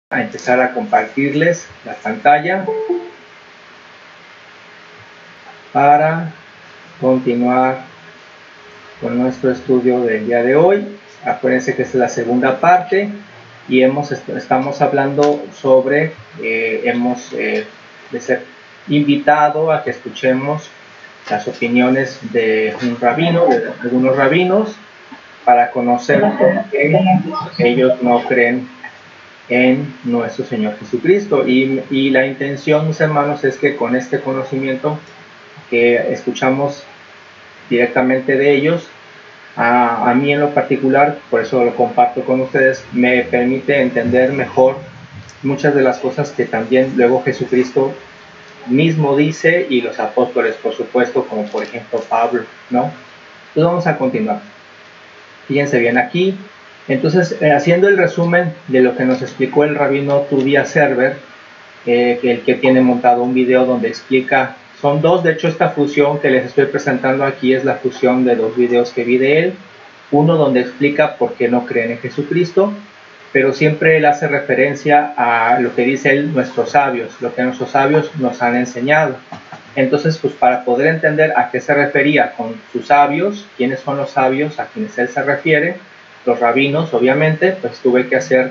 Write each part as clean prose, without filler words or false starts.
a empezar a compartirles la pantalla para continuar con nuestro estudio del día de hoy. Acuérdense que esta es la segunda parte y estamos hablando sobre, de ser invitado a que escuchemos las opiniones de un rabino, de algunos rabinos, para conocer que ellos no creen en nuestro Señor Jesucristo, y la intención, mis hermanos, es que con este conocimiento que escuchamos directamente de ellos, a mí en lo particular, por eso lo comparto con ustedes, me permite entender mejor muchas de las cosas que también luego Jesucristo mismo dice, y los apóstoles, por supuesto, como por ejemplo Pablo, ¿no? Entonces vamos a continuar. Fíjense bien aquí. Entonces, haciendo el resumen de lo que nos explicó el rabino Tuvia Server, el que tiene montado un video donde explica, son dos, de hecho esta fusión que les estoy presentando aquí es la fusión de dos videos que vi de él, uno donde explica por qué no creen en Jesucristo, pero siempre él hace referencia a lo que dice él, nuestros sabios, lo que nuestros sabios nos han enseñado. Entonces, pues para poder entender a qué se refería con sus sabios, quiénes son los sabios a quienes él se refiere, los rabinos, obviamente, pues tuve que hacer,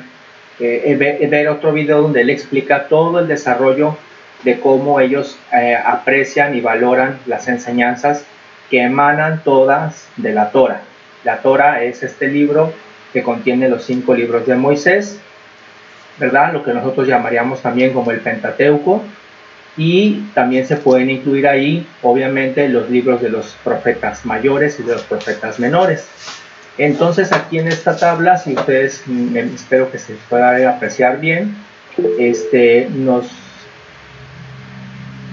ver otro video donde él explica todo el desarrollo de cómo ellos aprecian y valoran las enseñanzas que emanan todas de la Torah. La Torah es este libro que contiene los 5 libros de Moisés, ¿verdad? Lo que nosotros llamaríamos también como el Pentateuco, y también se pueden incluir ahí, obviamente, los libros de los profetas mayores y de los profetas menores. Entonces, aquí en esta tabla, si ustedes, espero que se pueda apreciar bien, nos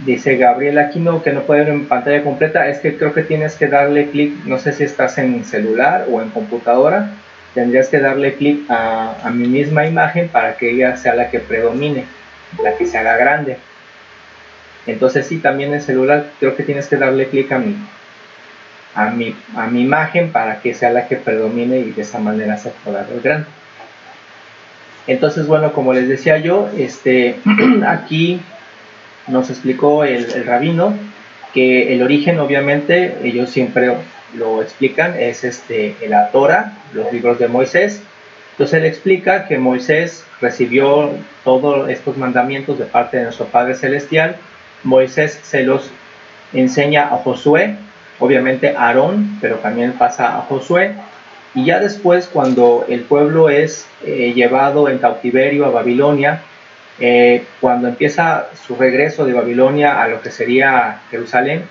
dice Gabriel Aquino que no puede ver en pantalla completa. Es que creo que tienes que darle clic, no sé si estás en celular o en computadora, tendrías que darle clic a mi misma imagen para que ella sea la que predomine, la que se haga grande. Entonces sí, también en celular creo que tienes que darle clic a mi imagen para que sea la que predomine y de esa manera se pueda ver grande. Entonces, bueno, como les decía yo, aquí nos explicó el rabino que el origen, obviamente, ellos siempre lo explican, es la Torah, los libros de Moisés. Entonces él explica que Moisés recibió todos estos mandamientos de parte de nuestro Padre Celestial. Moisés se los enseña a Josué, obviamente a Aarón, pero también pasa a Josué, y ya después, cuando el pueblo es llevado en cautiverio a Babilonia, cuando empieza su regreso de Babilonia a lo que sería Jerusalén,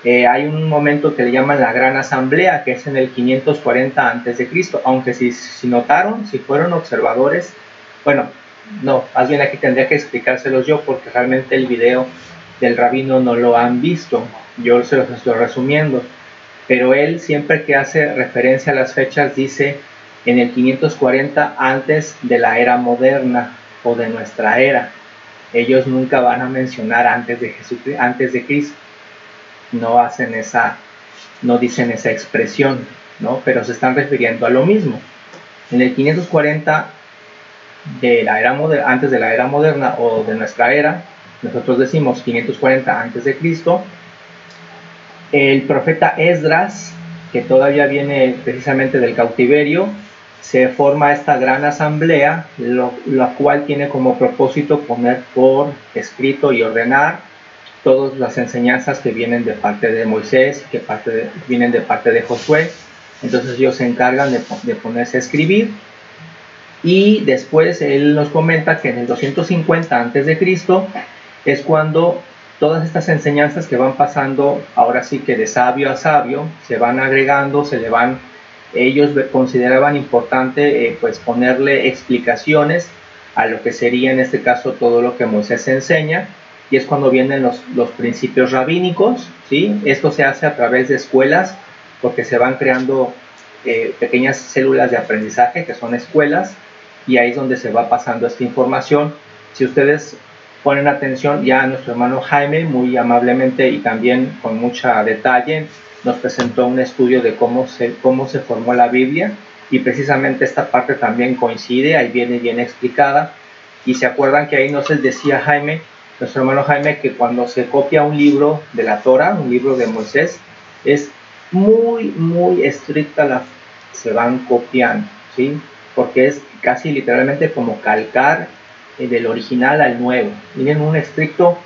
hay un momento que le llaman la Gran Asamblea, que es en el 540 a.C., aunque si notaron, si fueron observadores, bueno, no, más bien aquí tendría que explicárselos yo, porque realmente el video del rabino no lo han visto, yo se los estoy resumiendo, pero él siempre que hace referencia a las fechas dice en el 540 antes de la era moderna o de nuestra era. Ellos nunca van a mencionar antes de Jesucristo, antes de Cristo, no dicen esa expresión, ¿no? Pero se están refiriendo a lo mismo. En el 540 de la era moderna, antes de la era moderna o de nuestra era, nosotros decimos 540 antes de Cristo, el profeta Esdras, que todavía viene precisamente del cautiverio, se forma esta gran asamblea, la cual tiene como propósito poner por escrito y ordenar todas las enseñanzas que vienen de parte de Moisés, que vienen de parte de Josué. Entonces ellos se encargan de ponerse a escribir, y después él nos comenta que en el 250 a.C. es cuando todas estas enseñanzas que van pasando, ahora sí que de sabio a sabio, se van agregando, ellos consideraban importante pues ponerle explicaciones a lo que sería en este caso todo lo que Moisés enseña, y es cuando vienen los principios rabínicos, ¿sí? Esto se hace a través de escuelas, porque se van creando pequeñas células de aprendizaje que son escuelas, y ahí es donde se va pasando esta información. Si ustedes ponen atención, ya nuestro hermano Jaime muy amablemente y también con mucho detalle nos presentó un estudio de cómo se formó la Biblia, y precisamente esta parte también coincide, ahí viene bien explicada, Y se acuerdan que ahí nos decía Jaime, nuestro hermano Jaime, que cuando se copia un libro de la Torah, un libro de Moisés, es muy estricta se van copiando, ¿sí? Porque es casi literalmente como calcar del original al nuevo. Tienen un estricto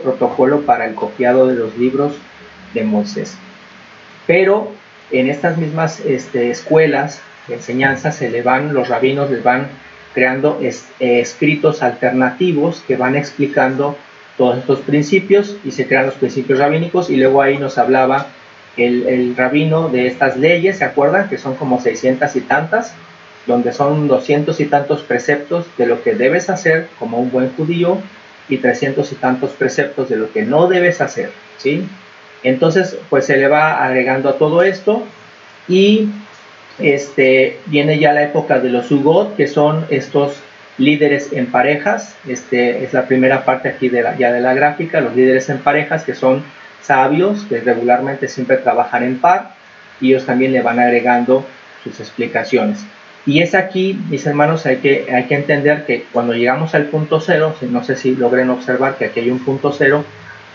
protocolo para el copiado de los libros de Moisés. Pero en estas mismas escuelas de enseñanza los rabinos les van creando escritos alternativos que van explicando todos estos principios, y se crean los principios rabínicos. Y luego ahí nos hablaba el rabino de estas leyes, ¿se acuerdan? Que son como 600 y tantas, donde son 200 y tantos preceptos de lo que debes hacer como un buen judío, y 300 y tantos preceptos de lo que no debes hacer, ¿sí? Entonces, pues se le va agregando a todo esto, y viene ya la época de los Sugot, que son estos líderes en parejas. Es la primera parte aquí de la gráfica, los líderes en parejas, que son sabios, que regularmente siempre trabajan en par, y ellos también le van agregando sus explicaciones. Y es aquí, mis hermanos, hay que entender que cuando llegamos al punto cero, no sé si logren observar que aquí hay un punto cero,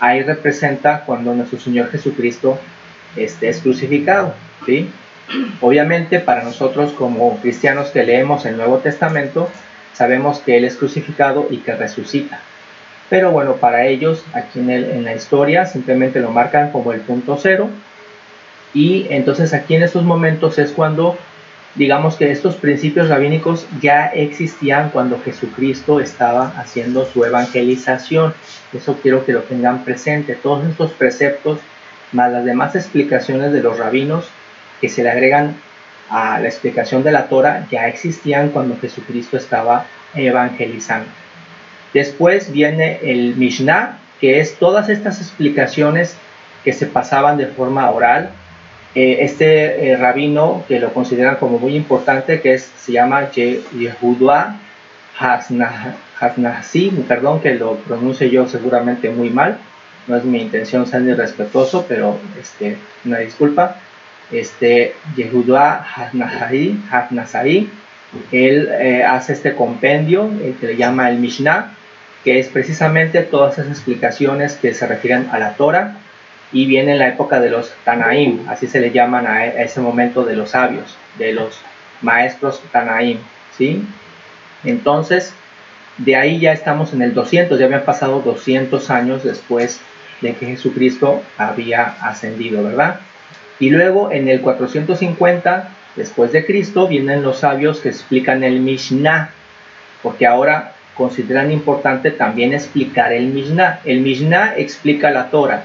ahí representa cuando nuestro Señor Jesucristo es crucificado, ¿sí? Obviamente para nosotros como cristianos que leemos el Nuevo Testamento, sabemos que Él es crucificado y que resucita. Pero bueno, para ellos aquí en la historia simplemente lo marcan como el punto cero. Y entonces aquí en estos momentos es cuando, digamos que estos principios rabínicos ya existían cuando Jesucristo estaba haciendo su evangelización. Eso quiero que lo tengan presente. Todos estos preceptos, más las demás explicaciones de los rabinos que se le agregan a la explicación de la Torah, ya existían cuando Jesucristo estaba evangelizando. Después viene el Mishnah, que es todas estas explicaciones que se pasaban de forma oral. Rabino, que lo consideran como muy importante, se llama Yehuda Hasnasi, perdón que lo pronuncie yo seguramente muy mal, no es mi intención ser irrespetuoso, pero una disculpa. Yehuda Hasnasai, él hace este compendio, el que le llama el Mishnah, que es precisamente todas esas explicaciones que se refieren a la Torah, y viene en la época de los Tanaim, así se le llaman a ese momento de los sabios, de los maestros Tanaim, ¿sí? Entonces, de ahí ya estamos en el 200, ya habían pasado 200 años después de que Jesucristo había ascendido, ¿verdad? Y luego en el 450 después de Cristo vienen los sabios que explican el Mishnah, porque ahora consideran importante también explicar el Mishnah. El Mishnah explica la Torah,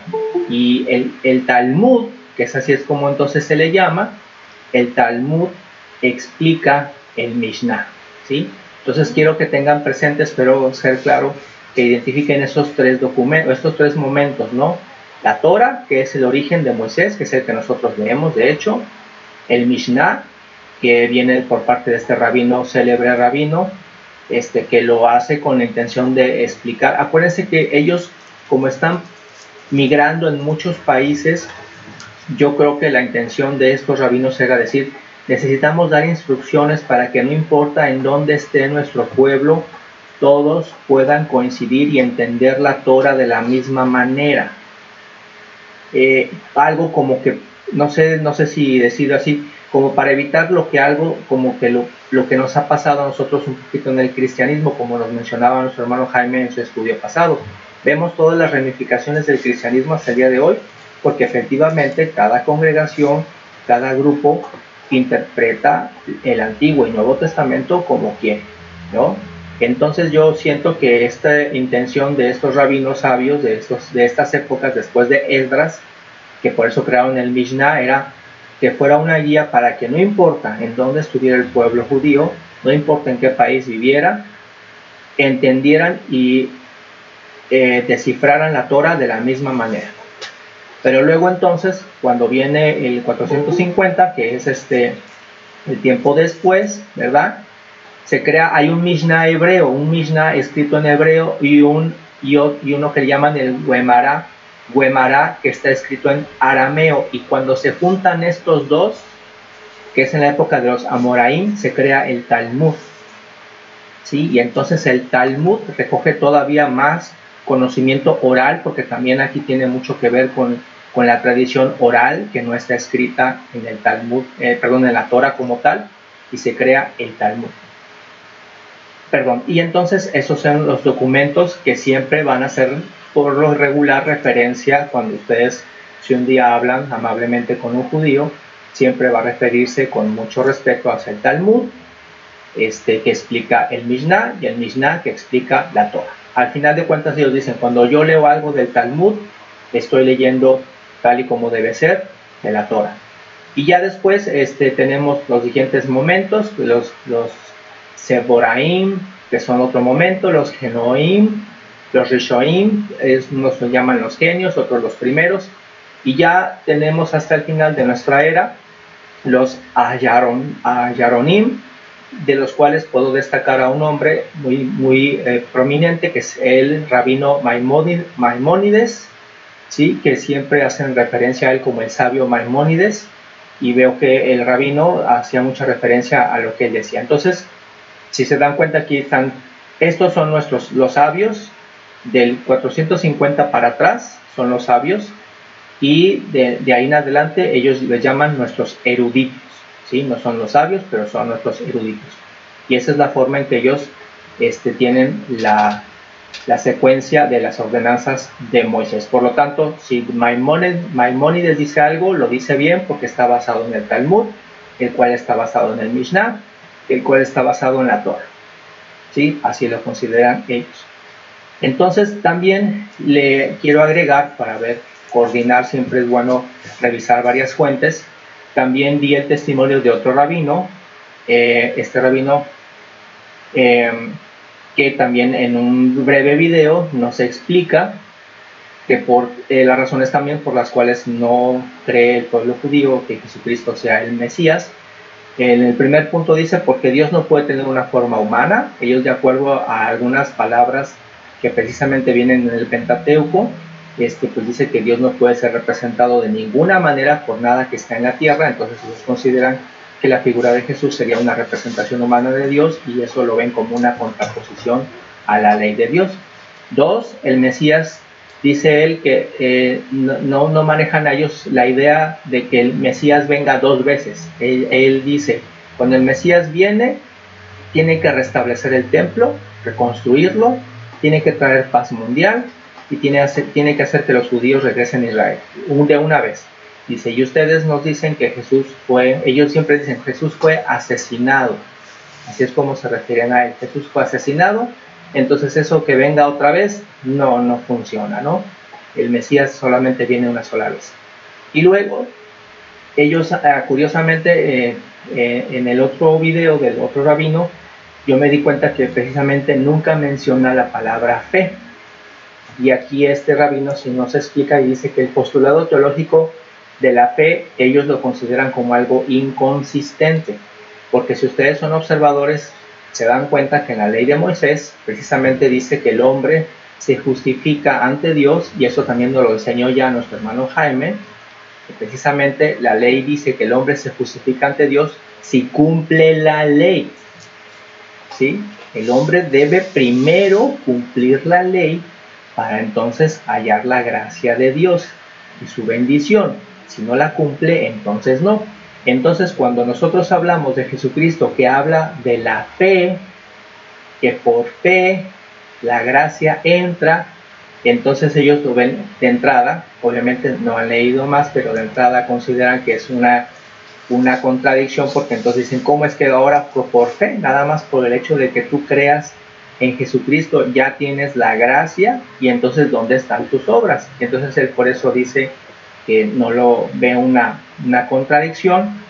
y el Talmud, que es así es como entonces se le llama, el Talmud explica el Mishnah, ¿sí? Entonces quiero que tengan presente, espero ser claro, que identifiquen estos tres documentos, estos tres momentos, ¿no? La Torah, que es el origen de Moisés, que es el que nosotros leemos, de hecho. El Mishnah, que viene por parte de este rabino, célebre rabino, que lo hace con la intención de explicar. Acuérdense que ellos, como están migrando en muchos países, yo creo que la intención de estos rabinos era decir, necesitamos dar instrucciones para que no importa en dónde esté nuestro pueblo, todos puedan coincidir y entender la Torah de la misma manera. Algo como que, no sé si decirlo así, como para evitar lo que nos ha pasado a nosotros un poquito en el cristianismo, como nos mencionaba nuestro hermano Jaime en su estudio pasado. Vemos todas las ramificaciones del cristianismo hasta el día de hoy, porque efectivamente cada congregación, cada grupo interpreta el Antiguo y Nuevo Testamento como quiere, ¿no? Entonces yo siento que esta intención de estos rabinos sabios de estas épocas después de Esdras, que por eso crearon el Mishnah, era que fuera una guía para que no importa en dónde estuviera el pueblo judío, no importa en qué país viviera, entendieran y descifraran la Torah de la misma manera. Pero luego entonces, cuando viene el 450, que es el tiempo después, ¿verdad? Hay un Mishnah hebreo, un Mishnah escrito en hebreo, y uno que le llaman el Guemará, que está escrito en arameo. Y cuando se juntan estos dos, que es en la época de los Amoraim, se crea el Talmud. ¿sí? Y entonces el Talmud recoge todavía más conocimiento oral, porque también aquí tiene mucho que ver con la tradición oral, que no está escrita en el Talmud, en la Torah como tal, y se crea el Talmud. Y entonces esos son los documentos que siempre van a hacer por lo regular referencia cuando ustedes, si un día hablan amablemente con un judío, siempre va a referirse con mucho respeto hacia el Talmud, que explica el Mishnah, y el Mishnah que explica la Torah. Al final de cuentas ellos dicen, cuando yo leo algo del Talmud, estoy leyendo tal y como debe ser de la Torah. Y ya después tenemos los siguientes momentos, los Seboraim, que son otro momento, los Genoim, los Rishoim, unos lo llaman los genios, otros los primeros, y ya tenemos hasta el final de nuestra era los Ayaronim, de los cuales puedo destacar a un hombre muy prominente, que es el rabino Maimónides, ¿sí? Que siempre hacen referencia a él como el sabio Maimónides, y veo que el rabino hacía mucha referencia a lo que él decía. Entonces, si se dan cuenta, aquí están, estos son los sabios, del 450 para atrás son los sabios, y de ahí en adelante ellos les llaman nuestros eruditos, ¿sí? No son los sabios, pero son nuestros eruditos. Y esa es la forma en que ellos tienen la secuencia de las ordenanzas de Moisés. Por lo tanto, si Maimónides dice algo, lo dice bien porque está basado en el Talmud, el cual está basado en el Mishnah, el cual está basado en la Torah, ¿sí? Así lo consideran ellos. Entonces también le quiero agregar, para coordinar, siempre es bueno revisar varias fuentes. También di el testimonio de otro rabino, este rabino que también en un breve video nos explica que por las razones también por las cuales no cree el pueblo judío que Jesucristo sea el Mesías. En el primer punto dice, porque Dios no puede tener una forma humana. Ellos, de acuerdo a algunas palabras que precisamente vienen en el Pentateuco, pues dice que Dios no puede ser representado de ninguna manera por nada que está en la tierra. Entonces ellos consideran que la figura de Jesús sería una representación humana de Dios, y eso lo ven como una contraposición a la ley de Dios. 2, el Mesías, dice él que no manejan a ellos la idea de que el Mesías venga 2 veces. Él dice, cuando el Mesías viene, tiene que restablecer el templo, reconstruirlo, tiene que traer paz mundial, y tiene que hacer que los judíos regresen a Israel de una vez. Dice, y ustedes nos dicen que ellos siempre dicen, Jesús fue asesinado. Así es como se refieren a él. Jesús fue asesinado, entonces eso que venga otra vez, no funciona, ¿no? El Mesías solamente viene una sola vez. Y luego, ellos, curiosamente, en el otro video del otro rabino, yo me di cuenta que precisamente nunca menciona la palabra fe. Y aquí este rabino sí nos explica y dice que el postulado teológico de la fe, ellos lo consideran como algo inconsistente, porque si ustedes son observadores, se dan cuenta que en la ley de Moisés precisamente dice que el hombre se justifica ante Dios, y eso también nos lo enseñó ya nuestro hermano Jaime, que precisamente la ley dice que el hombre se justifica ante Dios si cumple la ley, ¿sí? El hombre debe primero cumplir la ley para entonces hallar la gracia de Dios y su bendición. Si no la cumple, entonces no. Entonces, cuando nosotros hablamos de Jesucristo, que habla de la fe, que por fe la gracia entra, entonces ellos lo ven de entrada. Obviamente no han leído más, pero de entrada consideran que es una contradicción, porque entonces dicen, ¿cómo es que ahora por fe, nada más por el hecho de que tú creas en Jesucristo, ya tienes la gracia, y entonces ¿dónde están tus obras? Entonces él por eso dice que no lo ve una contradicción.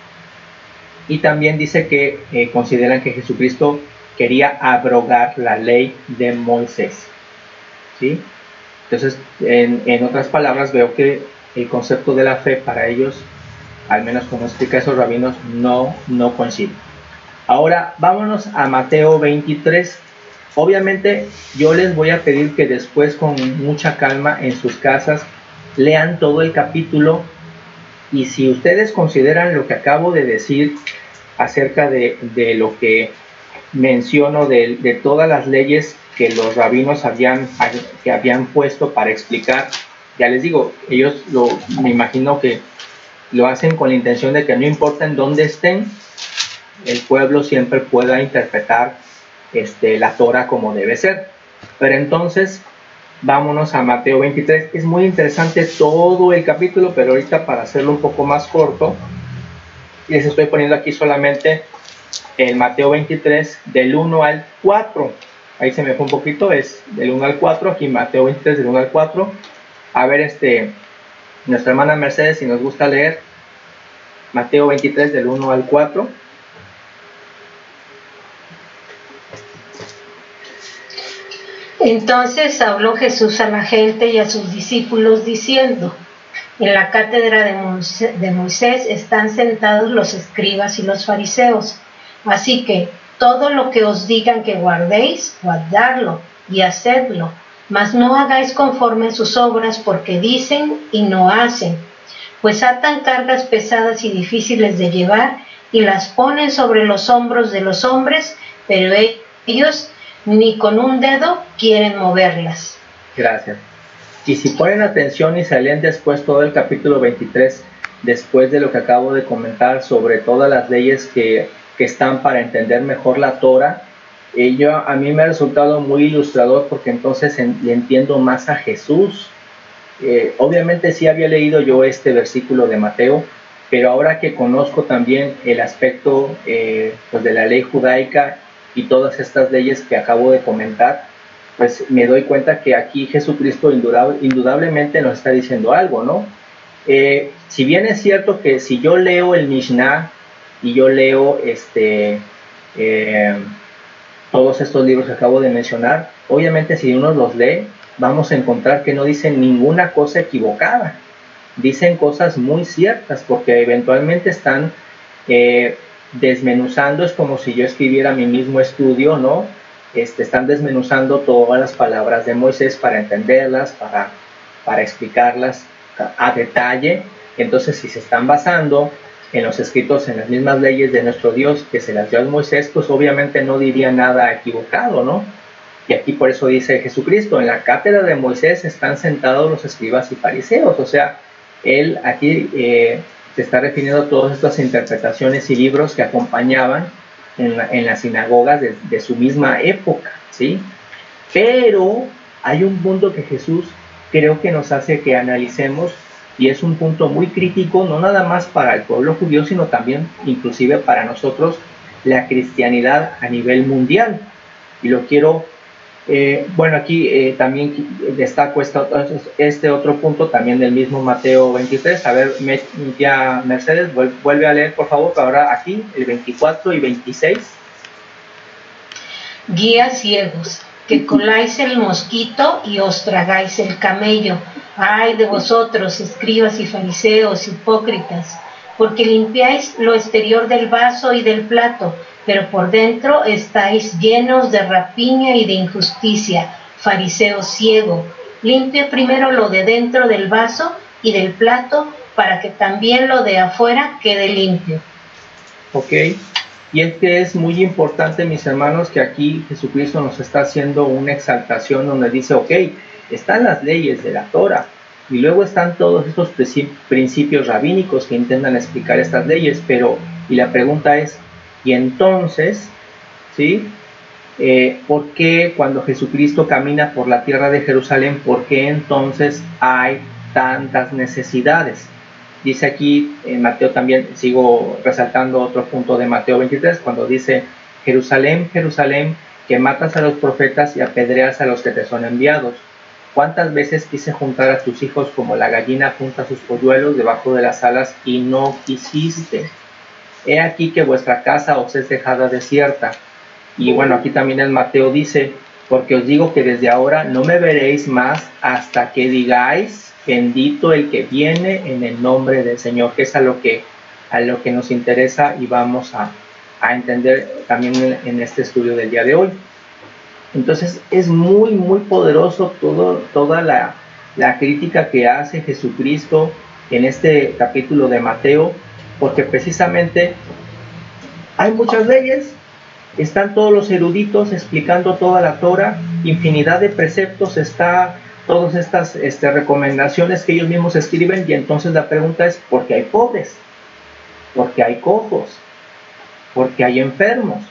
Y también dice que consideran que Jesucristo quería abrogar la ley de Moisés, ¿sí? Entonces, en otras palabras, veo que el concepto de la fe para ellos, al menos como explica esos rabinos, no coincide. Ahora, vámonos a Mateo 23. Obviamente, yo les voy a pedir que después, con mucha calma en sus casas, lean todo el capítulo, y si ustedes consideran lo que acabo de decir acerca de lo que menciono de todas las leyes que los rabinos habían puesto para explicar. Ya les digo, ellos me imagino que lo hacen con la intención de que no importa en dónde estén, el pueblo siempre pueda interpretar la Torah como debe ser. Pero entonces, vámonos a Mateo 23. Es muy interesante todo el capítulo, pero ahorita para hacerlo un poco más corto, les estoy poniendo aquí solamente el Mateo 23 del 1 al 4. Ahí se me fue un poquito, es del 1 al 4, aquí Mateo 23 del 1 al 4. A ver, nuestra hermana Mercedes, si nos gusta leer Mateo 23 del 1 al 4. Entonces habló Jesús a la gente y a sus discípulos diciendo: en la cátedra de Moisés están sentados los escribas y los fariseos. Así que todo lo que os digan que guardéis, guardadlo y hacedlo, mas no hagáis conforme a sus obras, porque dicen y no hacen. Pues atan cargas pesadas y difíciles de llevar y las ponen sobre los hombros de los hombres, pero ellos ni con un dedo quieren moverlas. Gracias. Y si ponen atención y se leen después todo el capítulo 23, después de lo que acabo de comentar sobre todas las leyes que están para entender mejor la Torah, a mí me ha resultado muy ilustrador, porque entonces le entiendo más a Jesús. Obviamente sí había leído yo este versículo de Mateo, pero ahora que conozco también el aspecto pues de la ley judaica y todas estas leyes que acabo de comentar, pues me doy cuenta que aquí Jesucristo indudablemente nos está diciendo algo, ¿no? Si bien es cierto que si yo leo el Mishnah y yo leo todos estos libros que acabo de mencionar, obviamente si uno los lee, vamos a encontrar que no dicen ninguna cosa equivocada, dicen cosas muy ciertas, porque eventualmente están desmenuzando. Es como si yo escribiera mi mismo estudio, ¿no? Están desmenuzando todas las palabras de Moisés para entenderlas, para explicarlas a detalle. Entonces, si se están basando en los escritos, en las mismas leyes de nuestro Dios que se las dio a Moisés, pues obviamente no diría nada equivocado, ¿no? Y aquí por eso dice Jesucristo: en la cátedra de Moisés están sentados los escribas y fariseos. O sea, él aquí se está refiriendo a todas estas interpretaciones y libros que acompañaban en las sinagogas de su misma época, ¿sí? Pero hay un punto que Jesús creo que nos hace que analicemos, y es un punto muy crítico, no nada más para el pueblo judío, sino también inclusive para nosotros, la cristianidad a nivel mundial. Y lo quiero, aquí también destaco este otro punto también del mismo Mateo 23. A ver, ya Mercedes, vuelve a leer por favor, ahora aquí el 24 y 26. Guías ciegos, que coláis el mosquito y os tragáis el camello. Ay de vosotros, escribas y fariseos, hipócritas, porque limpiáis lo exterior del vaso y del plato, pero por dentro estáis llenos de rapiña y de injusticia. Fariseo ciego, limpia primero lo de dentro del vaso y del plato, para que también lo de afuera quede limpio. Ok, y es que es muy importante, mis hermanos, que aquí Jesucristo nos está haciendo una exaltación donde dice, ok, están las leyes de la Torah, y luego están todos estos principios rabínicos que intentan explicar estas leyes, y la pregunta es, y entonces, ¿sí? ¿Por qué cuando Jesucristo camina por la tierra de Jerusalén, por qué entonces hay tantas necesidades? Dice aquí en Mateo también, sigo resaltando otro punto de Mateo 23, cuando dice, Jerusalén, Jerusalén, que matas a los profetas y apedreas a los que te son enviados. ¿Cuántas veces quise juntar a tus hijos como la gallina junta sus polluelos debajo de las alas y no quisiste? He aquí que vuestra casa os es dejada desierta. Y bueno, aquí también el Mateo dice, porque os digo que desde ahora no me veréis más hasta que digáis, bendito el que viene en el nombre del Señor, que es a lo que nos interesa y vamos a entender también en este estudio del día de hoy. Entonces es muy, muy poderoso toda la crítica que hace Jesucristo en este capítulo de Mateo, porque precisamente hay muchas leyes, están todos los eruditos explicando toda la Torah, infinidad de preceptos, está todas estas recomendaciones que ellos mismos escriben, y entonces la pregunta es, ¿por qué hay pobres? ¿Por qué hay cojos? ¿Por qué hay enfermos?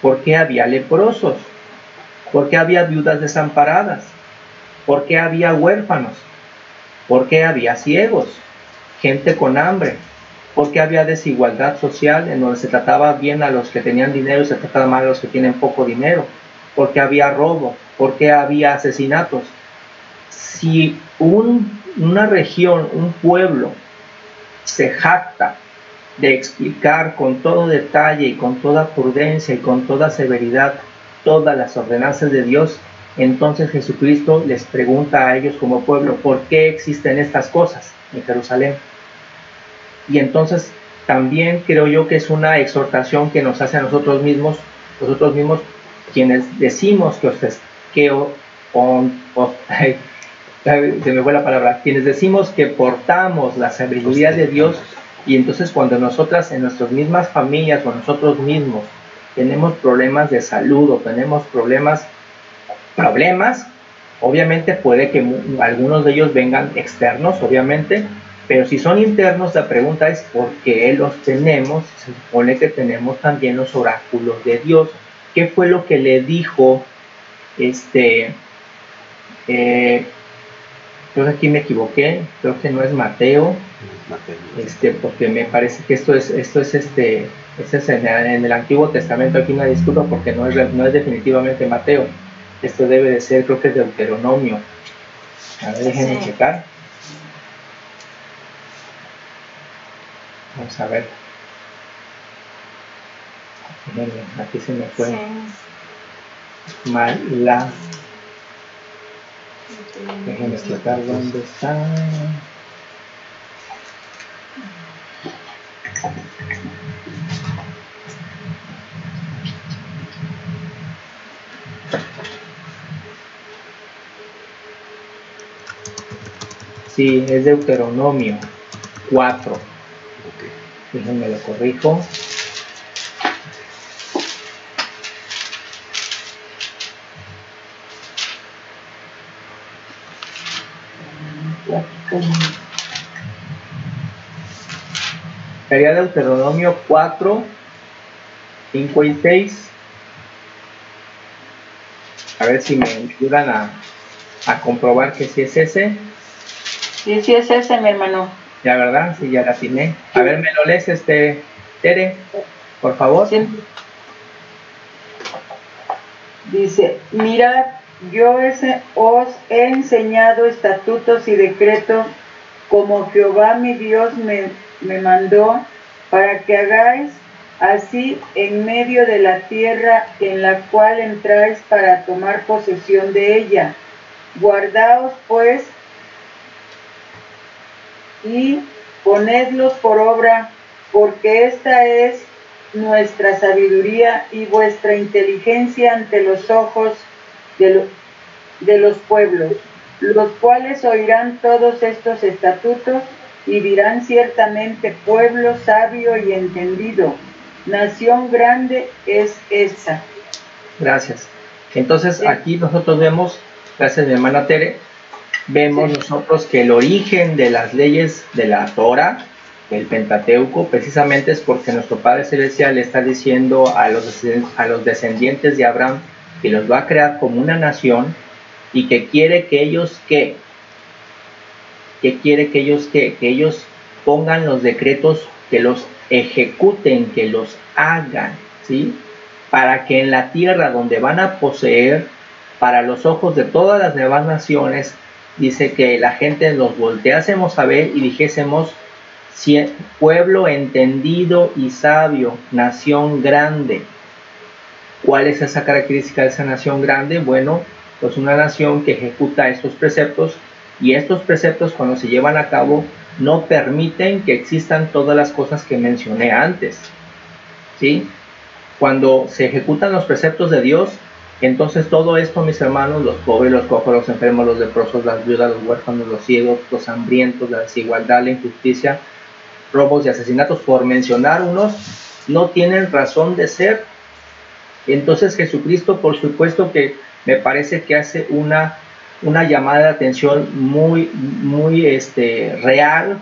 ¿Por qué había leprosos? ¿Por qué había viudas desamparadas? ¿Por qué había huérfanos? ¿Por qué había ciegos? Gente con hambre. ¿Por qué había desigualdad social en donde se trataba bien a los que tenían dinero y se trataba mal a los que tienen poco dinero? ¿Por qué había robo? ¿Por qué había asesinatos? Si una región, un pueblo, se jacta de explicar con todo detalle y con toda prudencia y con toda severidad todas las ordenanzas de Dios, entonces Jesucristo les pregunta a ellos como pueblo, ¿por qué existen estas cosas en Jerusalén? Y entonces también creo yo que es una exhortación que nos hace a nosotros mismos quienes decimos se me fue la palabra, quienes decimos que portamos la sabiduría de Dios, y entonces cuando nosotras en nuestras mismas familias o nosotros mismos tenemos problemas de salud o tenemos problemas, obviamente puede que algunos de ellos vengan externos, obviamente, pero si son internos, la pregunta es ¿por qué los tenemos? Se supone que tenemos también los oráculos de Dios. ¿Qué fue lo que le dijo creo que aquí me equivoqué, creo que no es Mateo, porque me parece que esto es en el Antiguo Testamento. Aquí una disculpa porque no es definitivamente Mateo, esto debe de ser, creo que es Deuteronomio. A ver, déjenme checar. Vamos a ver. Aquí se me fue. Mala. Déjenme explicar dónde está. Sí, es Deuteronomio 4. Déjenme lo corrijo. Sería Deuteronomio 4, 5 y 6. A ver si me ayudan a comprobar que sí es ese. Sí, sí es ese, mi hermano. Ya, ¿verdad? Sí, ya la atiné. A ver, ¿me lo lees, Tere? Por favor. Sí. Dice, mirad, yo os he enseñado estatutos y decretos como Jehová mi Dios me mandó, para que hagáis así en medio de la tierra en la cual entráis para tomar posesión de ella. Guardaos pues y ponedlos por obra, porque esta es nuestra sabiduría y vuestra inteligencia ante los ojos de los pueblos, los cuales oirán todos estos estatutos y dirán ciertamente: pueblo sabio y entendido, nación grande es esta. Gracias. Entonces aquí nosotros vemos, gracias mi hermana Tere, vemos nosotros que el origen de las leyes de la Torah, del Pentateuco, precisamente es porque nuestro Padre Celestial le está diciendo a los descendientes de Abraham que los va a crear como una nación y que quiere que ellos que ellos pongan los decretos, que los ejecuten, que los hagan, ¿sí? Para que en la tierra donde van a poseer, para los ojos de todas las demás naciones, dice que la gente los volteásemos a ver y dijésemos: pueblo entendido y sabio, nación grande. ¿Cuál es esa característica de esa nación grande? Bueno, pues una nación que ejecuta estos preceptos, y estos preceptos, cuando se llevan a cabo, no permiten que existan todas las cosas que mencioné antes, ¿sí? Cuando se ejecutan los preceptos de Dios, entonces todo esto, mis hermanos, los pobres, los cojos, los enfermos, los leprosos, las viudas, los huérfanos, los ciegos, los hambrientos, la desigualdad, la injusticia, robos y asesinatos, por mencionar unos, no tienen razón de ser Entonces Jesucristo, por supuesto que me parece que hace una llamada de atención muy real,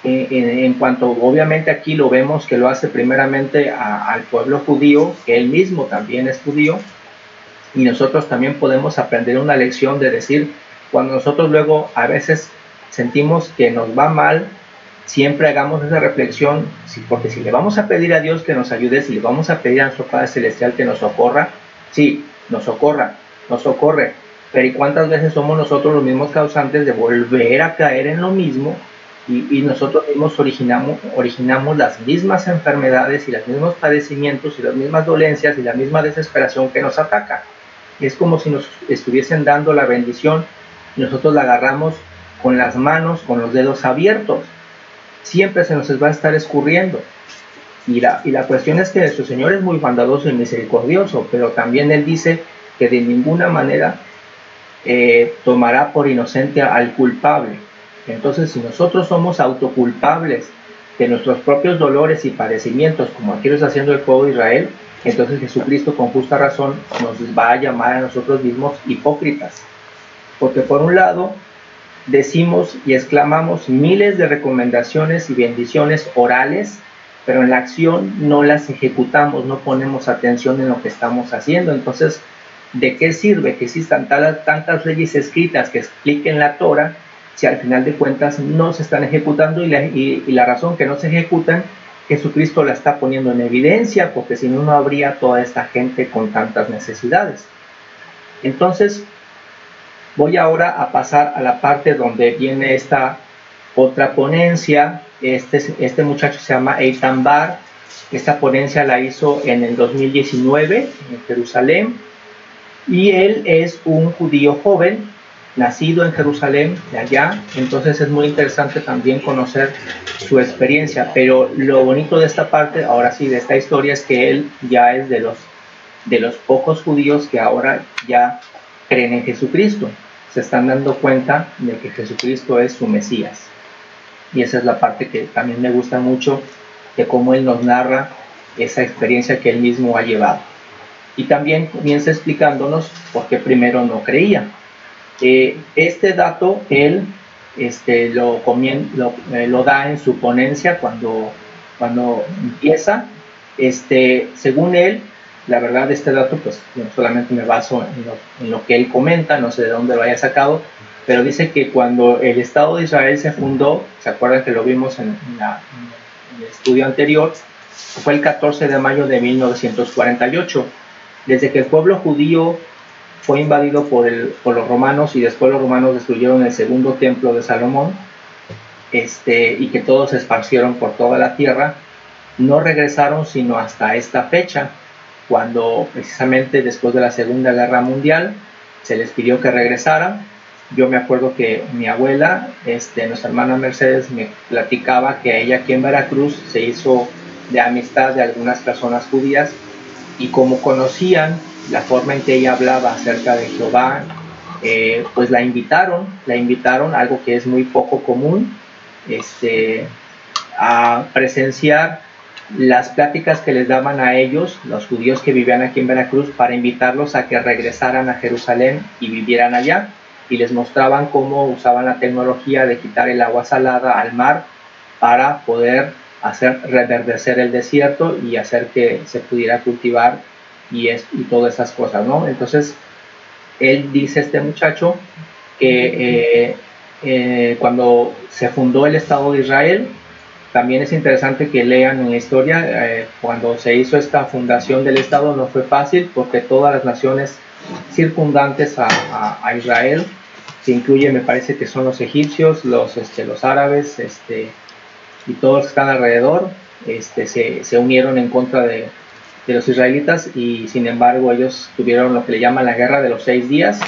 en cuanto obviamente aquí lo vemos que lo hace primeramente al pueblo judío, que él mismo también es judío, y nosotros también podemos aprender una lección de decir, cuando nosotros luego a veces sentimos que nos va mal, siempre hagamos esa reflexión, porque si le vamos a pedir a Dios que nos ayude, si le vamos a pedir a nuestro Padre Celestial que nos socorra, sí, nos socorre, pero ¿y cuántas veces somos nosotros los mismos causantes de volver a caer en lo mismo? Y nosotros mismos originamos las mismas enfermedades y los mismos padecimientos y las mismas dolencias y la misma desesperación que nos ataca. Es como si nos estuviesen dando la bendición y nosotros la agarramos con las manos, con los dedos abiertos. Siempre se nos va a estar escurriendo. Y la cuestión es que nuestro Señor es muy bondadoso y misericordioso, pero también Él dice que de ninguna manera tomará por inocente al culpable. Entonces, si nosotros somos autoculpables de nuestros propios dolores y padecimientos, como aquí lo está haciendo el pueblo de Israel, entonces Jesucristo con justa razón nos va a llamar a nosotros mismos hipócritas. Porque por un lado, decimos y exclamamos miles de recomendaciones y bendiciones orales, pero en la acción no las ejecutamos, no ponemos atención en lo que estamos haciendo. Entonces, ¿de qué sirve que existan tantas leyes escritas que expliquen la Torah si al final de cuentas no se están ejecutando? Y la razón que no se ejecutan, Jesucristo la está poniendo en evidencia, porque si no, no habría toda esta gente con tantas necesidades. Entonces, voy ahora a pasar a la parte donde viene esta otra ponencia. Este muchacho se llama Eitan Bar. Esta ponencia la hizo en el 2019 en Jerusalén. Y él es un judío joven, nacido en Jerusalén, de allá. Entonces es muy interesante también conocer su experiencia. Pero lo bonito de esta parte, ahora sí, de esta historia, es que él ya es de los pocos judíos que ahora ya creen en Jesucristo. Se están dando cuenta de que Jesucristo es su Mesías. Y esa es la parte que también me gusta mucho, de cómo él nos narra esa experiencia que él mismo ha llevado. Y también comienza explicándonos por qué primero no creía. Este dato él lo da en su ponencia cuando empieza. Según él, la verdad, este dato, pues yo solamente me baso en lo que él comenta, no sé de dónde lo haya sacado, pero dice que cuando el Estado de Israel se fundó, ¿se acuerdan que lo vimos en el estudio anterior? Fue el 14 de mayo de 1948. Desde que el pueblo judío fue invadido por los romanos y después los romanos destruyeron el segundo templo de Salomón, y que todos se esparcieron por toda la tierra, no regresaron sino hasta esta fecha, cuando precisamente después de la Segunda Guerra Mundial se les pidió que regresaran. Yo me acuerdo que mi abuela, nuestra hermana Mercedes, me platicaba que ella aquí en Veracruz se hizo de amistad de algunas personas judías, y como conocían la forma en que ella hablaba acerca de Jehová, pues la invitaron, algo que es muy poco común, a presenciar las pláticas que les daban a ellos, los judíos que vivían aquí en Veracruz, para invitarlos a que regresaran a Jerusalén y vivieran allá, y les mostraban cómo usaban la tecnología de quitar el agua salada al mar para poder hacer reverdecer el desierto y hacer que se pudiera cultivar y todas esas cosas, ¿no? Entonces, él dice, este muchacho, que cuando se fundó el Estado de Israel, también es interesante que lean en la historia, cuando se hizo esta fundación del Estado no fue fácil, porque todas las naciones circundantes a Israel, se incluye, me parece que son los egipcios, los árabes, y todos los que están alrededor, se unieron en contra de los israelitas, y sin embargo ellos tuvieron lo que le llaman la guerra de los 6 días,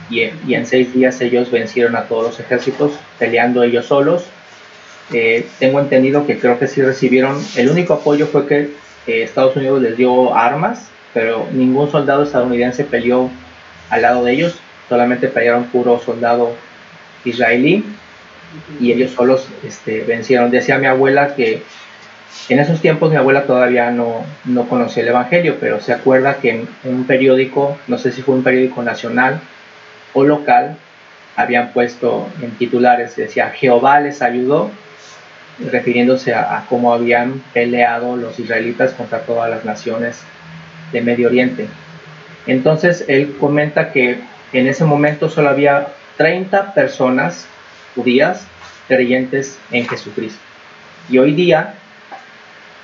y en 6 días ellos vencieron a todos los ejércitos peleando ellos solos. Tengo entendido que creo que sí recibieron, el único apoyo fue que Estados Unidos les dio armas, pero ningún soldado estadounidense peleó al lado de ellos, solamente pelearon puro soldado israelí, y ellos solos vencieron. Decía mi abuela que En esos tiempos mi abuela todavía no conocía el Evangelio, pero se acuerda que en un periódico, no sé si fue un periódico nacional o local, habían puesto en titulares, decía Jehová les ayudó, refiriéndose a cómo habían peleado los israelitas contra todas las naciones de Medio Oriente. Entonces él comenta que en ese momento solo había 30 personas judías creyentes en Jesucristo. Y hoy día,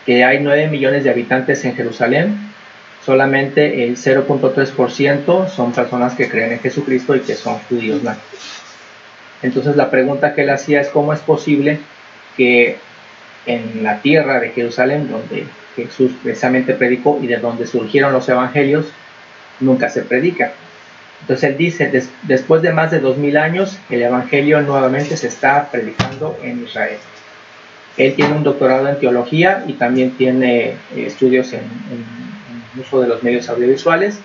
que hay 9 millones de habitantes en Jerusalén, solamente el 0.3% son personas que creen en Jesucristo y que son judíos nativos. Entonces la pregunta que él hacía es cómo es posible que en la tierra de Jerusalén, donde Jesús precisamente predicó y de donde surgieron los evangelios, nunca se predica. Entonces él dice, después de más de 2000 años, el evangelio nuevamente se está predicando en Israel. Él tiene un doctorado en teología y también tiene estudios en uso de los medios audiovisuales,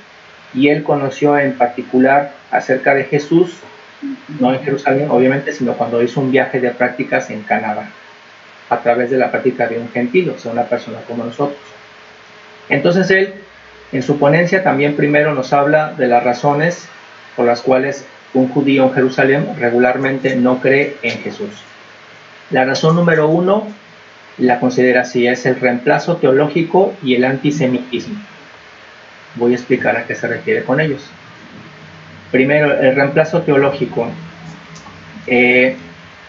y él conoció en particular acerca de Jesús, no en Jerusalén obviamente, sino cuando hizo un viaje de prácticas en Canadá, a través de la práctica de un gentil, o sea, una persona como nosotros. Entonces él, en su ponencia, también primero nos habla de las razones por las cuales un judío en Jerusalén regularmente no cree en Jesús. La razón número 1 la considera así, es el reemplazo teológico y el antisemitismo. Voy a explicar a qué se refiere con ellos. Primero, el reemplazo teológico.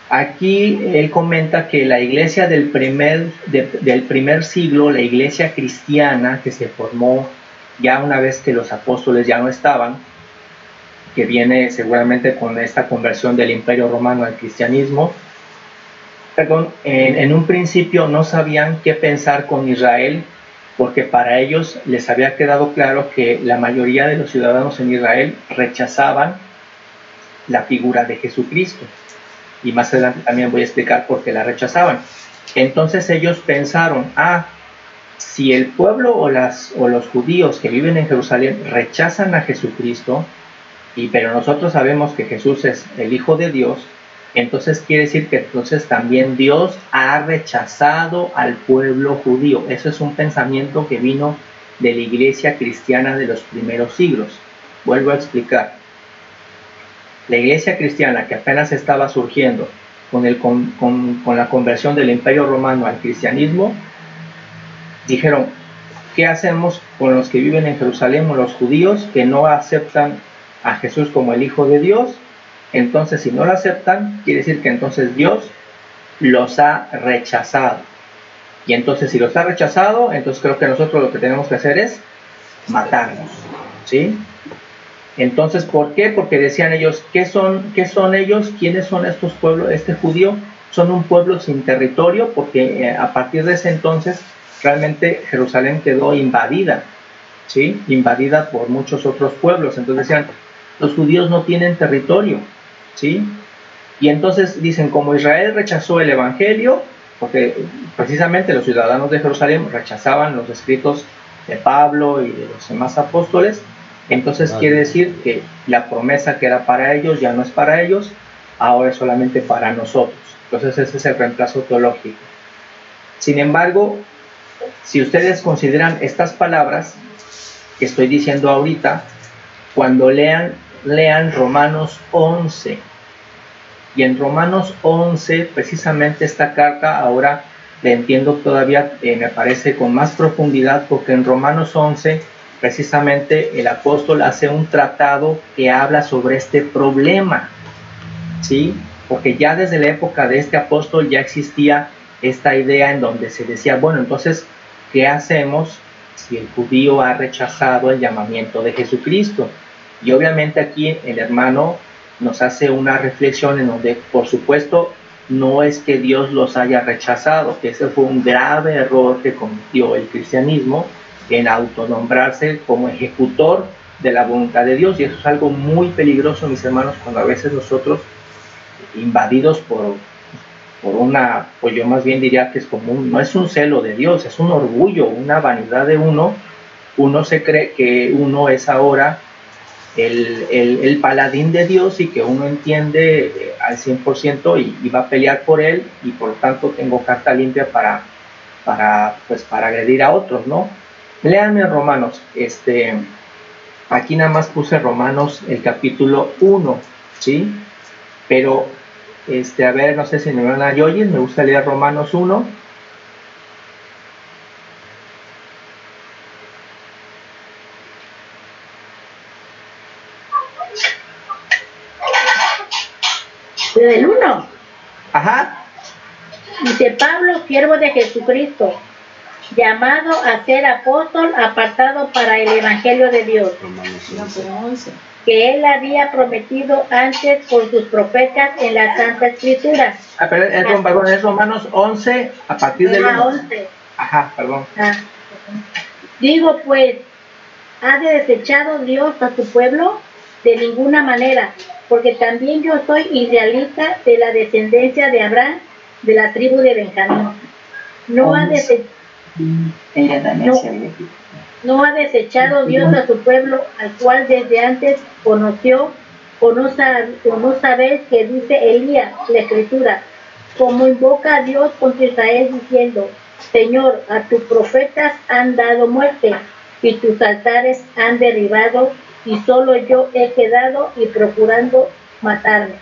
Aquí él comenta que la iglesia del primer siglo, la iglesia cristiana que se formó ya una vez que los apóstoles ya no estaban, que viene seguramente con esta conversión del Imperio Romano al cristianismo, en un principio no sabían qué pensar con Israel, porque para ellos les había quedado claro que la mayoría de los ciudadanos en Israel rechazaban la figura de Jesucristo. Y más adelante también voy a explicar por qué la rechazaban. Entonces ellos pensaron, si el pueblo o los judíos que viven en Jerusalén rechazan a Jesucristo, pero nosotros sabemos que Jesús es el Hijo de Dios, entonces quiere decir que entonces también Dios ha rechazado al pueblo judío. Eso es un pensamiento que vino de la iglesia cristiana de los primeros siglos. Vuelvo a explicar. La iglesia cristiana que apenas estaba surgiendo con la conversión del Imperio Romano al cristianismo, dijeron, ¿qué hacemos con los que viven en Jerusalén o los judíos que no aceptan a Jesús como el Hijo de Dios? Entonces, si no lo aceptan, quiere decir que entonces Dios los ha rechazado. Y entonces, si los ha rechazado, entonces creo que nosotros lo que tenemos que hacer es matarnos, ¿sí? Entonces, ¿por qué? Porque decían ellos, ¿qué son ellos? ¿Quiénes son estos pueblos? Este judío son un pueblo sin territorio, porque a partir de ese entonces realmente Jerusalén quedó invadida, ¿sí? Invadida por muchos otros pueblos. Entonces decían, los judíos no tienen territorio, ¿sí? Y entonces dicen, como Israel rechazó el evangelio, porque precisamente los ciudadanos de Jerusalén rechazaban los escritos de Pablo y de los demás apóstoles, entonces quiere decir que la promesa que era para ellos ya no es para ellos, ahora es solamente para nosotros. Entonces ese es el reemplazo teológico. Sin embargo, si ustedes consideran estas palabras que estoy diciendo ahorita, cuando lean Romanos 11, y en Romanos 11 precisamente esta carta ahora la entiendo todavía, me parece con más profundidad, porque en Romanos 11 precisamente el apóstol hace un tratado que habla sobre este problema, ¿sí? Porque ya desde la época de este apóstol ya existía esta idea en donde se decía, bueno, entonces, ¿qué hacemos si el judío ha rechazado el llamamiento de Jesucristo? Y obviamente aquí el hermano nos hace una reflexión en donde, por supuesto, no es que Dios los haya rechazado, que ese fue un grave error que cometió el cristianismo en autonombrarse como ejecutor de la voluntad de Dios, y eso es algo muy peligroso, mis hermanos, cuando a veces nosotros, invadidos por una, pues yo más bien diría que es como no es un celo de Dios, es un orgullo, una vanidad de uno se cree que uno es ahora el paladín de Dios y que uno entiende al 100% y va a pelear por él, y por lo tanto tengo carta limpia para pues, para agredir a otros, ¿no? Léanme Romanos, aquí nada más puse Romanos el capítulo 1, ¿sí? Pero, a ver, no sé si me van a oír, me gusta leer Romanos 1. Del 1. Ajá. Dice Pablo, siervo de Jesucristo, llamado a ser apóstol, apartado para el Evangelio de Dios, que él había prometido antes por sus profetas en la Santa Escritura. Perdón, es Romanos 11, a partir del 1. 11. Ajá, perdón. Digo pues, ¿ha desechado Dios a su pueblo? De ninguna manera, porque también yo soy israelita de la descendencia de Abraham, de la tribu de Benjamín. No ha desechado Dios a su pueblo, al cual desde antes conoció, o no sabéis que dice Elías, la Escritura, como invoca a Dios contra Israel diciendo, Señor, a tus profetas han dado muerte, y tus altares han derribado, y solo yo he quedado y procurando matarme.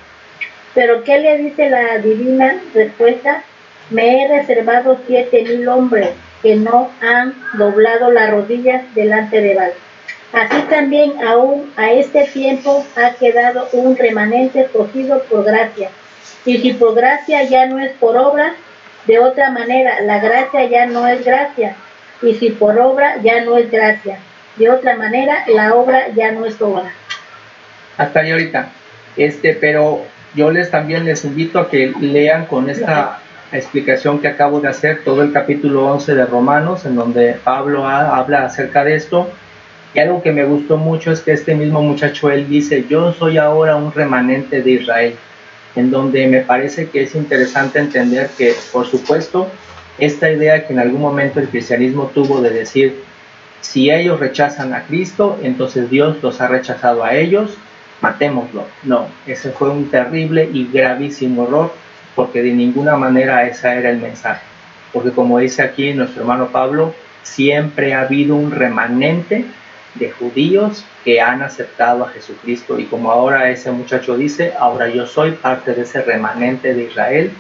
Pero ¿qué le dice la divina respuesta? Me he reservado 7,000 hombres que no han doblado las rodillas delante de Baal. Así también aún a este tiempo ha quedado un remanente escogido por gracia. Y si por gracia ya no es por obra, de otra manera la gracia ya no es gracia. Y si por obra ya no es gracia, de otra manera la obra ya no es obra. Hasta ahí ahorita. Pero yo también les invito a que lean con esta explicación que acabo de hacer todo el capítulo 11 de Romanos, en donde Pablo habla acerca de esto. Y algo que me gustó mucho es que este mismo muchacho, él dice, yo soy ahora un remanente de Israel, en donde me parece que es interesante entender que, por supuesto, esta idea que en algún momento el cristianismo tuvo de decir, si ellos rechazan a Cristo, entonces Dios los ha rechazado a ellos, matémoslo. No, ese fue un terrible y gravísimo error, porque de ninguna manera ese era el mensaje. Porque como dice aquí nuestro hermano Pablo, siempre ha habido un remanente de judíos que han aceptado a Jesucristo, y como ahora ese muchacho dice, ahora yo soy parte de ese remanente de Israel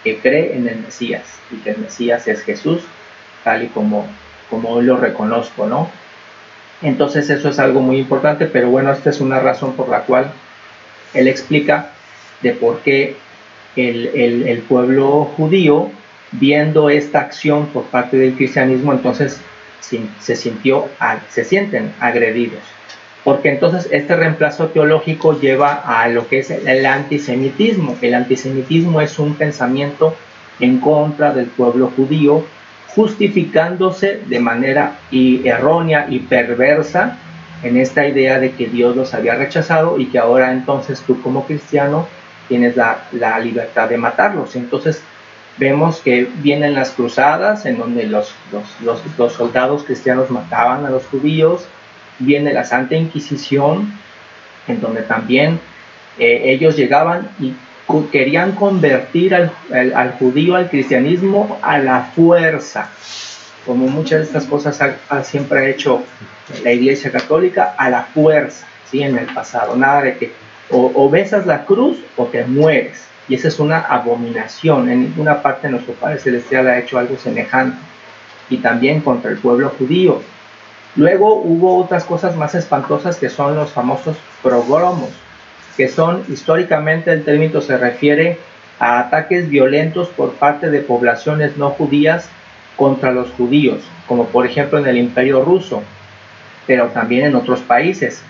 que cree en el Mesías, y que el Mesías es Jesús, tal y como hoy lo reconozco, ¿no? Entonces eso es algo muy importante, pero bueno, esta es una razón por la cual él explica de por qué el pueblo judío, viendo esta acción por parte del cristianismo, entonces se sienten agredidos, porque entonces este reemplazo teológico lleva a lo que es el antisemitismo. El antisemitismo es un pensamiento en contra del pueblo judío, justificándose de manera errónea y perversa en esta idea de que Dios los había rechazado y que ahora entonces tú como cristiano tienes la libertad de matarlos. Entonces vemos que vienen las cruzadas, en donde los soldados cristianos mataban a los judíos. Viene la Santa Inquisición, en donde también ellos llegaban y querían convertir al judío al cristianismo a la fuerza, como muchas de estas cosas siempre ha hecho la Iglesia Católica, a la fuerza, ¿sí? En el pasado, nada de que o besas la cruz o te mueres. Y esa es una abominación. En ninguna parte nuestro Padre Celestial ha hecho algo semejante. Y también contra el pueblo judío. Luego hubo otras cosas más espantosas, que son los famosos pogromos, que son, históricamente el término se refiere a ataques violentos por parte de poblaciones no judías contra los judíos, como por ejemplo en el Imperio Ruso, pero también en otros países.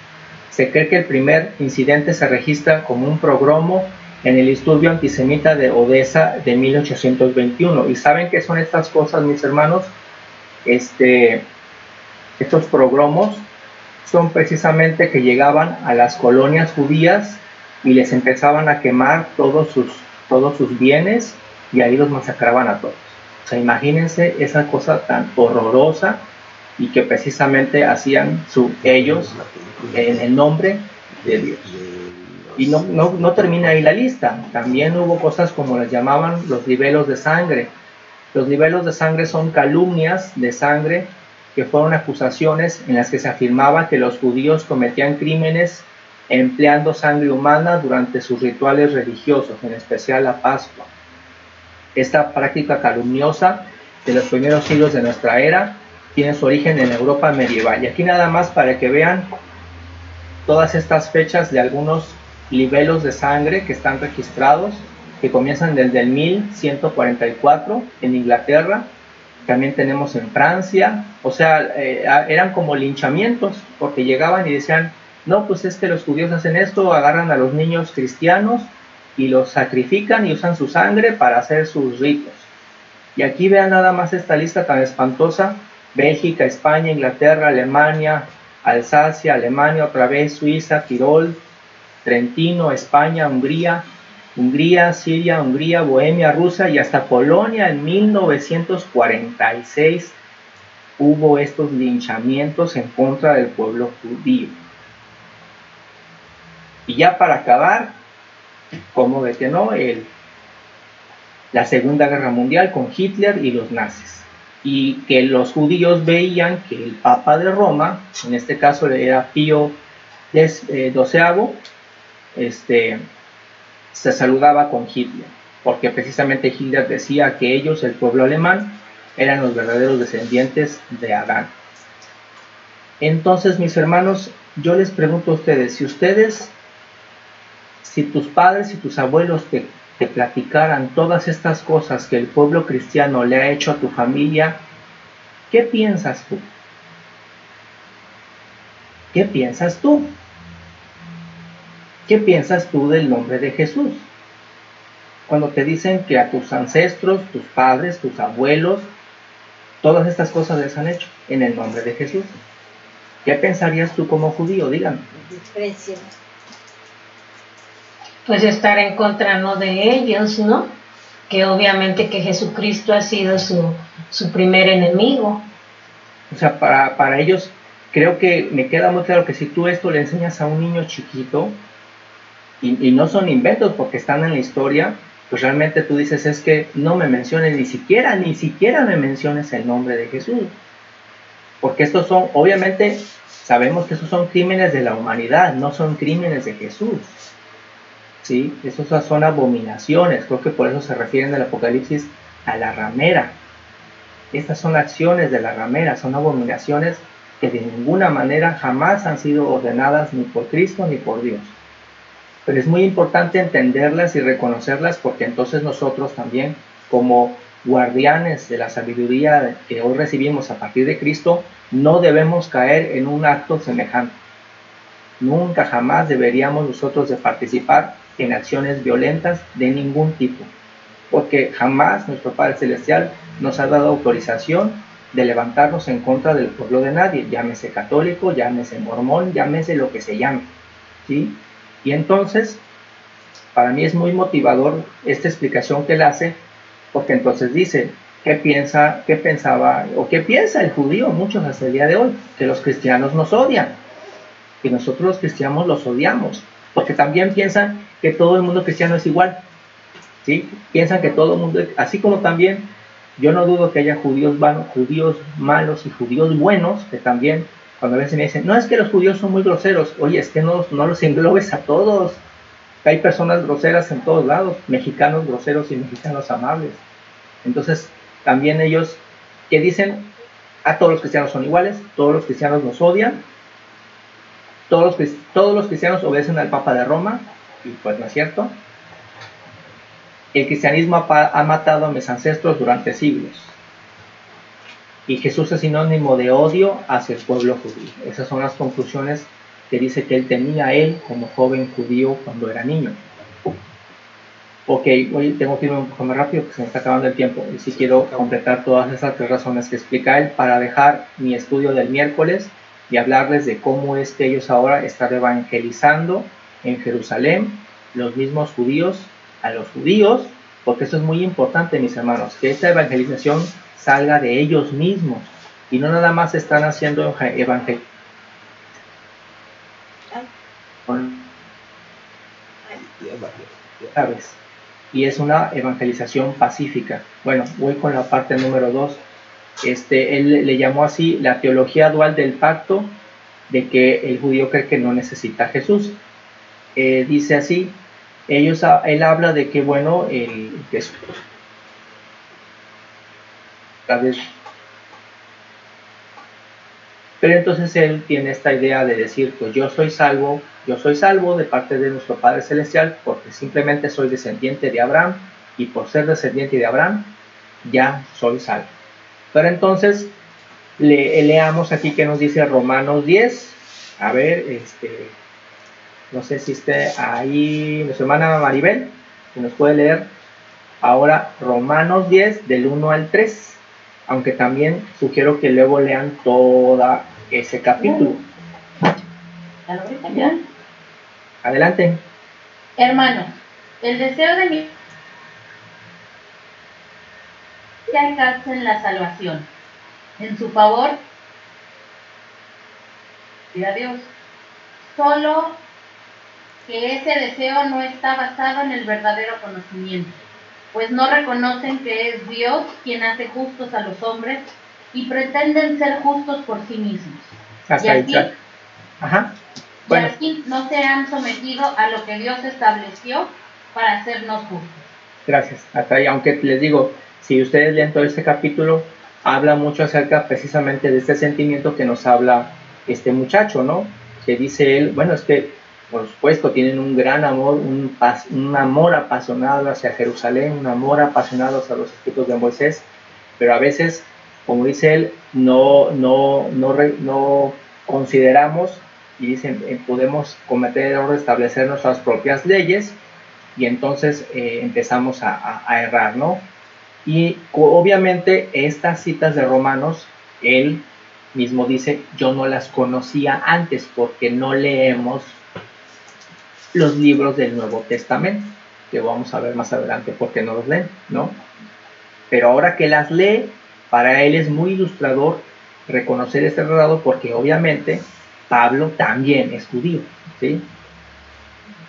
Se cree que el primer incidente se registra como un pogromo en el disturbio antisemita de Odessa de 1821. ¿Y saben qué son estas cosas, mis hermanos? Estos pogromos son precisamente que llegaban a las colonias judías y les empezaban a quemar todos sus bienes, y ahí los masacraban a todos. O sea, imagínense esa cosa tan horrorosa, y que precisamente hacían ellos en el nombre de Dios. Y no termina ahí la lista. También hubo cosas como las llamaban los libelos de sangre, Los libelos de sangre son calumnias de sangre que fueron acusaciones en las que se afirmaba que los judíos cometían crímenes empleando sangre humana durante sus rituales religiosos, en especial la Pascua. Esta práctica calumniosa de los primeros siglos de nuestra era tiene su origen en Europa medieval. Y aquí nada más para que vean todas estas fechas de algunos libelos de sangre que están registrados, que comienzan desde el 1144 en Inglaterra, también tenemos en Francia, o sea, eran como linchamientos, porque llegaban y decían, no, pues es que los judíos hacen esto, agarran a los niños cristianos y los sacrifican y usan su sangre para hacer sus ritos. Y aquí vean nada más esta lista tan espantosa: Bélgica, España, Inglaterra, Alemania, Alsacia, Alemania, otra vez Suiza, Tirol, Trentino, España, Hungría, Siria, Hungría, Bohemia, Rusia y hasta Polonia. En 1946 hubo estos linchamientos en contra del pueblo judío. Y ya para acabar, como de que no, la Segunda Guerra Mundial con Hitler y los nazis. Y que los judíos veían que el Papa de Roma, en este caso era Pío XII, se saludaba con Hitler, porque precisamente Hitler decía que ellos, el pueblo alemán, eran los verdaderos descendientes de Adán. Entonces, mis hermanos, yo les pregunto a ustedes, si tus padres y tus abuelos te platicaran todas estas cosas que el pueblo cristiano le ha hecho a tu familia, ¿qué piensas tú? ¿Qué piensas tú? ¿Qué piensas tú del nombre de Jesús? Cuando te dicen que a tus ancestros, tus padres, tus abuelos, todas estas cosas les han hecho en el nombre de Jesús. ¿Qué pensarías tú como judío? Díganme. Desprecio. Pues estar en contra no de ellos, ¿no? Que obviamente que Jesucristo ha sido su primer enemigo. O sea, para ellos, creo que me queda muy claro que si tú esto le enseñas a un niño chiquito, y no son inventos porque están en la historia, pues realmente tú dices, es que no me menciones ni siquiera me menciones el nombre de Jesús. Porque estos son, obviamente, sabemos que esos son crímenes de la humanidad, no son crímenes de Jesús. ¿Sí? Esas son abominaciones, creo que por eso se refieren del Apocalipsis a la ramera. Estas son acciones de la ramera, son abominaciones que de ninguna manera jamás han sido ordenadas ni por Cristo ni por Dios. Pero es muy importante entenderlas y reconocerlas, porque entonces nosotros también, como guardianes de la sabiduría que hoy recibimos a partir de Cristo, no debemos caer en un acto semejante. Nunca jamás deberíamos nosotros de participar en acciones violentas de ningún tipo, porque jamás nuestro Padre Celestial nos ha dado autorización de levantarnos en contra del pueblo de nadie, llámese católico, llámese mormón, llámese lo que se llame, ¿sí? Y entonces, para mí es muy motivador esta explicación que él hace, porque entonces dice, ¿qué pensaba o qué piensa el judío? Muchos hasta el día de hoy, que los cristianos nos odian, que nosotros los cristianos los odiamos, porque también piensan que todo el mundo cristiano es igual, ¿sí? Piensan que todo el mundo, así como también, yo no dudo que haya judíos malos y judíos buenos, que también, cuando a veces me dicen, no, es que los judíos son muy groseros, oye, es que no los englobes a todos, hay personas groseras en todos lados, mexicanos groseros y mexicanos amables. Entonces, también ellos que dicen, a todos los cristianos son iguales, todos los cristianos nos odian, todos los cristianos obedecen al Papa de Roma, y pues no es cierto. El cristianismo ha matado a mis ancestros durante siglos, y Jesús es sinónimo de odio hacia el pueblo judío. Esas son las conclusiones que dice que él tenía como joven judío cuando era niño. Ok, hoy tengo que irme un poco más rápido porque se me está acabando el tiempo, y sí quiero completar todas esas 3 razones que explica él para dejar mi estudio del miércoles y hablarles de cómo es que ellos ahora están evangelizando en Jerusalén, los mismos judíos a los judíos, porque eso es muy importante, mis hermanos, que esta evangelización salga de ellos mismos y no nada más están haciendo evangelización. ¿Sabes? y es una evangelización pacífica. Bueno, voy con la parte número 2. Él le llamó así la teología dual del pacto, de que el judío cree que no necesita a Jesús. Dice así, él habla de que, bueno, pero entonces él tiene esta idea de decir, pues yo soy salvo de parte de nuestro Padre Celestial porque simplemente soy descendiente de Abraham, y por ser descendiente de Abraham ya soy salvo. Pero entonces leamos aquí que nos dice Romanos 10. A ver, no sé si esté ahí nuestra hermana Maribel, que nos puede leer ahora Romanos 10 del 1 al 3, aunque también sugiero que luego lean todo ese capítulo. Adelante. Hermanos, el deseo de mi que alcancen la salvación. En su favor, y a Dios. Solo que ese deseo no está basado en el verdadero conocimiento, pues no reconocen que es Dios quien hace justos a los hombres y pretenden ser justos por sí mismos. Hasta ahí. Ajá. Bueno. Y aquí no se han sometido a lo que Dios estableció para hacernos justos. Gracias. Hasta ahí, aunque les digo, si ustedes leen todo este capítulo, habla mucho acerca precisamente de este sentimiento que nos habla este muchacho, ¿no? Que dice él, bueno, es que por supuesto tienen un gran amor, un amor apasionado hacia Jerusalén, un amor apasionado hacia los escritos de Moisés, pero a veces, como dice él, no consideramos, y dicen, podemos cometer el error de establecer nuestras propias leyes, y entonces empezamos a errar, ¿no? Y obviamente estas citas de Romanos, él mismo dice, yo no las conocía antes porque no leemos los libros del Nuevo Testamento, que vamos a ver más adelante porque no los leen, ¿no? Pero ahora que las lee, para él es muy ilustrador reconocer este error, porque obviamente Pablo también es judío, ¿sí?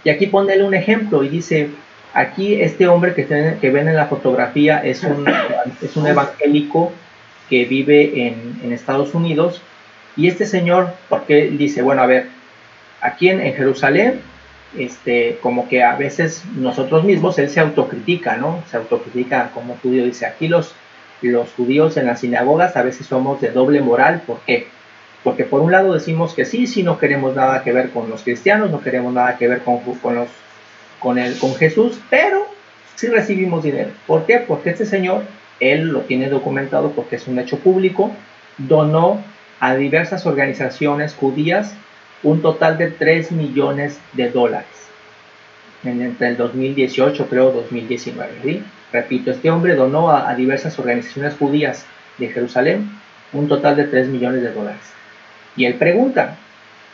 Y aquí ponele un ejemplo y dice, aquí este hombre que ven en la fotografía es un evangélico que vive en Estados Unidos, y este señor, porque dice, bueno, a ver, aquí en Jerusalén, como que a veces nosotros mismos, él se autocritica, ¿no? Se autocritica como judío, dice, aquí los judíos en las sinagogas a veces somos de doble moral. ¿Por qué? Porque por un lado decimos que sí, no queremos nada que ver con los cristianos, no queremos nada que ver con Jesús, pero sí recibimos dinero. ¿Por qué? Porque este señor, él lo tiene documentado porque es un hecho público, donó a diversas organizaciones judías un total de $3 millones entre el 2018, creo, 2019, ¿sí? Repito, este hombre donó a diversas organizaciones judías de Jerusalén un total de $3 millones. Y él pregunta,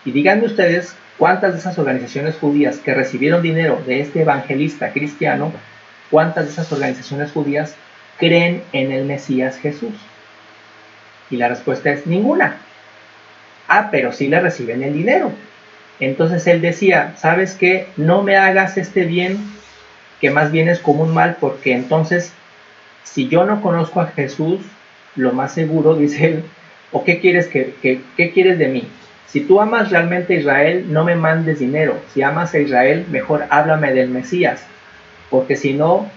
y díganme ustedes, ¿cuántas de esas organizaciones judías que recibieron dinero de este evangelista cristiano, cuántas de esas organizaciones judías creen en el Mesías Jesús? Y la respuesta es ninguna. Ah, pero sí le reciben el dinero. Entonces él decía, ¿sabes qué? No me hagas este bien, que más bien es como un mal, porque entonces, si yo no conozco a Jesús, lo más seguro, dice él, ¿o qué quieres qué quieres de mí? Si tú amas realmente a Israel, no me mandes dinero. Si amas a Israel, mejor háblame del Mesías, porque si no,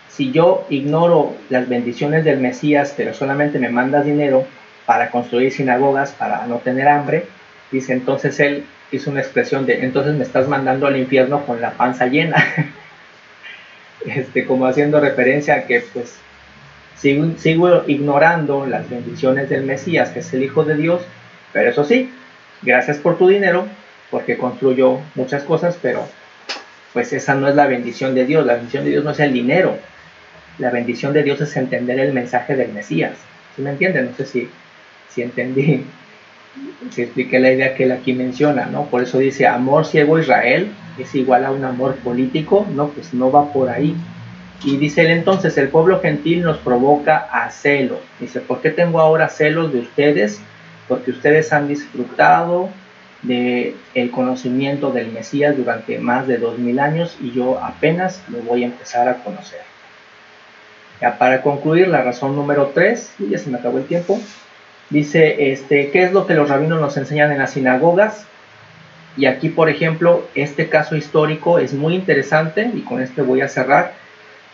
si yo ignoro las bendiciones del Mesías, pero solamente me mandas dinero para construir sinagogas, para no tener hambre, dice, entonces él hizo una expresión de, entonces me estás mandando al infierno con la panza llena, como haciendo referencia a que pues sigo ignorando las bendiciones del Mesías, que es el Hijo de Dios, pero eso sí, gracias por tu dinero, porque construyo muchas cosas, pero pues esa no es la bendición de Dios. La bendición de Dios no es el dinero, la bendición de Dios es entender el mensaje del Mesías. ¿Sí me entienden? No sé si entendí, si expliqué la idea que él aquí menciona, ¿no? Por eso dice, amor ciego a Israel es igual a un amor político, no, pues no va por ahí. Y dice él, entonces, el pueblo gentil nos provoca a celos. Dice, ¿por qué tengo ahora celos de ustedes? Porque ustedes han disfrutado el conocimiento del Mesías durante más de 2000 años y yo apenas lo voy a empezar a conocer. Ya para concluir, la razón número 3, ya se me acabó el tiempo, dice, ¿qué es lo que los rabinos nos enseñan en las sinagogas? Y aquí, por ejemplo, este caso histórico es muy interesante y con este voy a cerrar.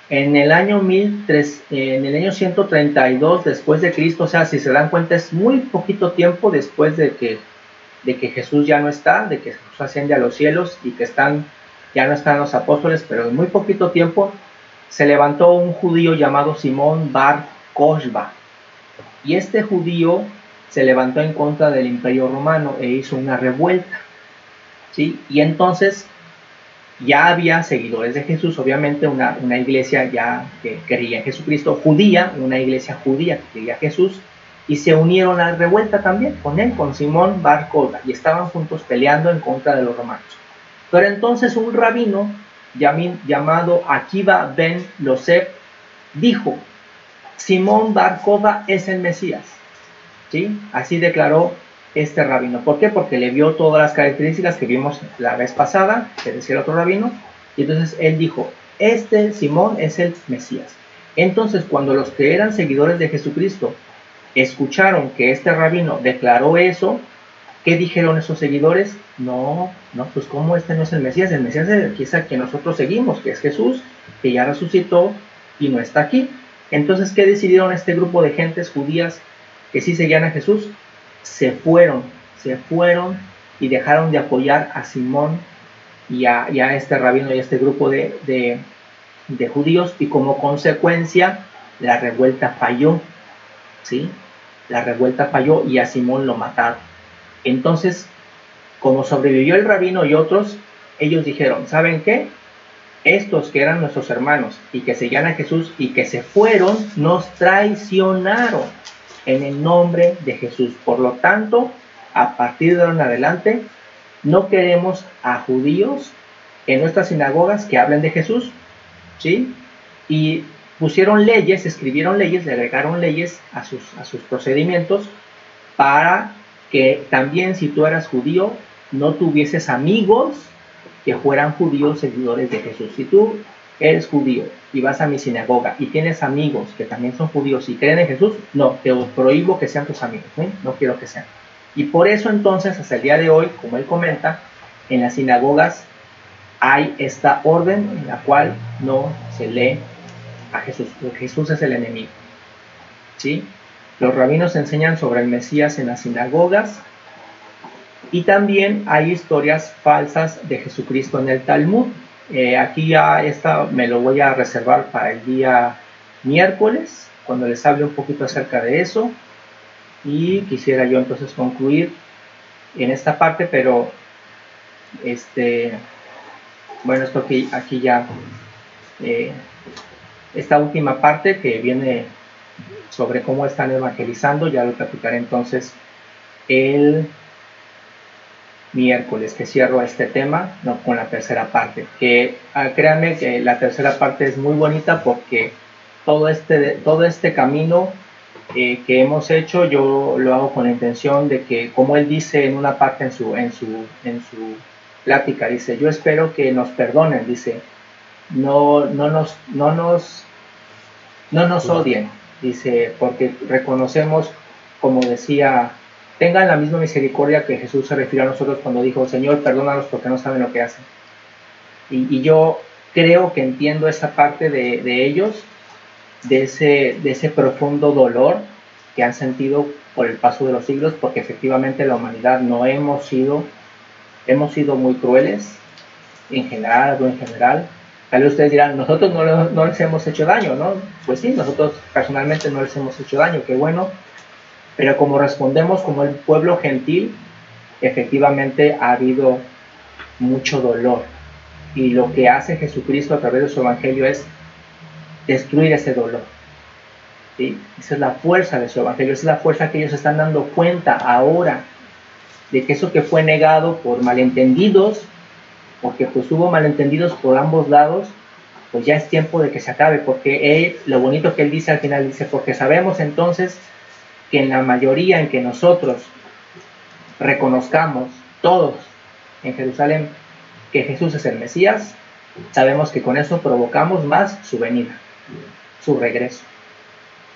En el año 132 después de Cristo, o sea, si se dan cuenta, es muy poquito tiempo después de que Jesús ya no está, de que Jesús asciende a los cielos y que ya no están los apóstoles, pero en muy poquito tiempo se levantó un judío llamado Simón Bar Kokhba. Y este judío se levantó en contra del Imperio Romano e hizo una revuelta, ¿sí? Y entonces ya había seguidores de Jesús, obviamente una iglesia ya que creía en Jesucristo, judía, una iglesia judía que creía en Jesús, y se unieron a la revuelta también con él, con Simón Bar Kokhba, y estaban juntos peleando en contra de los romanos. Pero entonces un rabino llamado Akiva ben Yosef dijo, Simón Bar Kokhba es el Mesías, ¿sí? Así declaró este rabino. ¿Por qué? Porque le vio todas las características que vimos la vez pasada, que decía el otro rabino, y entonces él dijo, este Simón es el Mesías. Entonces, cuando los que eran seguidores de Jesucristo escucharon que este rabino declaró eso, ¿qué dijeron esos seguidores? No, pues ¿cómo este no es el Mesías? El Mesías es el que nosotros seguimos, que es Jesús, que ya resucitó y no está aquí. Entonces, ¿qué decidieron este grupo de gentes judías que sí seguían a Jesús? Se fueron y dejaron de apoyar a Simón y a este rabino y a este grupo de judíos, y como consecuencia la revuelta falló, ¿sí? La revuelta falló y a Simón lo mataron. Entonces, como sobrevivió el rabino y otros, ellos dijeron, ¿saben qué? Estos que eran nuestros hermanos y que seguían a Jesús y que se fueron, nos traicionaron en el nombre de Jesús. Por lo tanto, a partir de ahora en adelante, no queremos a judíos en nuestras sinagogas que hablen de Jesús, ¿sí? Y pusieron leyes, escribieron leyes, le agregaron leyes a sus procedimientos para que también si tú eras judío, no tuvieses amigos que fueran judíos seguidores de Jesús. Si tú eres judío y vas a mi sinagoga y tienes amigos que también son judíos y creen en Jesús, no, te prohíbo que sean tus amigos, ¿sí? No quiero que sean. Y por eso entonces, hasta el día de hoy, como él comenta, en las sinagogas hay esta orden en la cual no se lee a Jesús, porque Jesús es el enemigo, ¿sí? Los rabinos enseñan sobre el Mesías en las sinagogas, y también hay historias falsas de Jesucristo en el Talmud. Aquí ya me lo voy a reservar para el día miércoles, cuando les hable un poquito acerca de eso, y quisiera yo entonces concluir en esta parte, pero bueno, esto aquí ya esta última parte que viene sobre cómo están evangelizando, ya lo platicaré entonces el miércoles, que cierro este tema, ¿no? Con la tercera parte, que créanme que la tercera parte es muy bonita, porque todo este camino que hemos hecho, yo lo hago con la intención de que, como él dice en una parte en su plática, dice, yo espero que nos perdonen, dice, no nos odien, dice, porque reconocemos, como decía, tengan la misma misericordia que Jesús se refirió a nosotros cuando dijo, Señor, perdónalos porque no saben lo que hacen. Y yo creo que entiendo esa parte de ellos, de ese profundo dolor que han sentido por el paso de los siglos, porque efectivamente la humanidad no hemos sido muy crueles, en general. Tal vez ustedes dirán, nosotros no les hemos hecho daño, ¿no? Pues sí, nosotros personalmente no les hemos hecho daño, qué bueno. Pero como respondemos como el pueblo gentil, efectivamente ha habido mucho dolor. Y lo que hace Jesucristo a través de su evangelio es destruir ese dolor, ¿sí? Esa es la fuerza de su evangelio, esa es la fuerza que ellos están dando cuenta ahora, de que eso que fue negado por malentendidos, porque pues hubo malentendidos por ambos lados, pues ya es tiempo de que se acabe, porque lo bonito que él dice al final, dice, porque sabemos entonces que en la mayoría en que nosotros reconozcamos todos en Jerusalén que Jesús es el Mesías, sabemos que con eso provocamos más su venida, su regreso.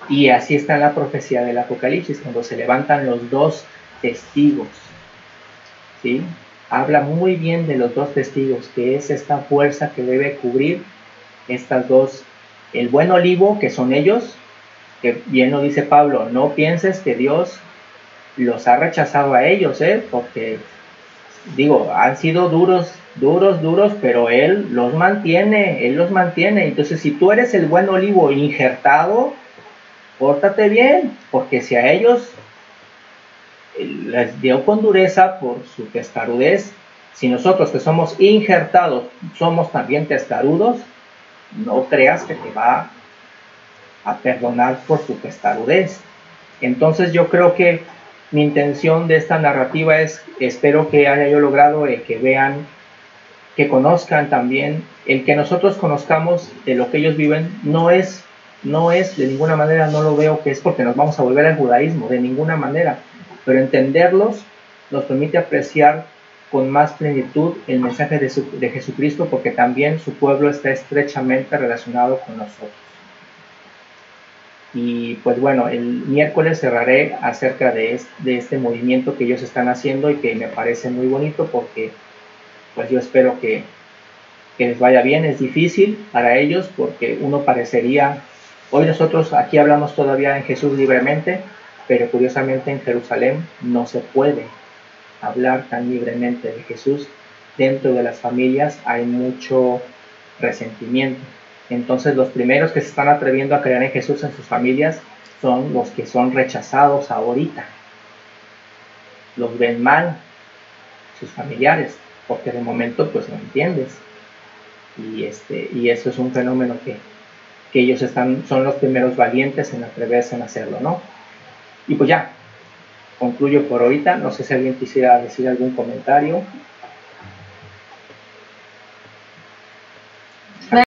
Y así está en la profecía del Apocalipsis, cuando se levantan los dos testigos, ¿sí? Habla muy bien de los dos testigos, que es esta fuerza que debe cubrir estas dos, el buen olivo, que son ellos, que bien lo dice Pablo, no pienses que Dios los ha rechazado a ellos, porque, digo, han sido duros, pero Él los mantiene, entonces si tú eres el buen olivo injertado, pórtate bien, porque si a ellos les dio con dureza por su testarudez, si nosotros que somos injertados somos también testarudos, no creas que te va a perdonar por tu testarudez. Entonces yo creo que mi intención de esta narrativa es, espero que haya yo logrado que vean, que conozcan también, el que nosotros conozcamos de lo que ellos viven, no es de ninguna manera, no lo veo que es porque nos vamos a volver al judaísmo, de ninguna manera, pero entenderlos nos permite apreciar con más plenitud el mensaje de Jesucristo, porque también su pueblo está estrechamente relacionado con nosotros. Y pues bueno, el miércoles cerraré acerca de este movimiento que ellos están haciendo y que me parece muy bonito, porque pues yo espero que les vaya bien. Es difícil para ellos porque uno parecería, hoy nosotros aquí hablamos todavía en Jesús libremente, pero curiosamente en Jerusalén no se puede hablar tan libremente de Jesús. Dentro de las familias hay mucho resentimiento. Entonces los primeros que se están atreviendo a creer en Jesús en sus familias son los que son rechazados ahorita. Los ven mal sus familiares, porque de momento pues no entiendes. Y eso es un fenómeno que ellos son los primeros valientes en atreverse en hacerlo, ¿no? Y pues ya, concluyo por ahorita. No sé si alguien quisiera decir algún comentario.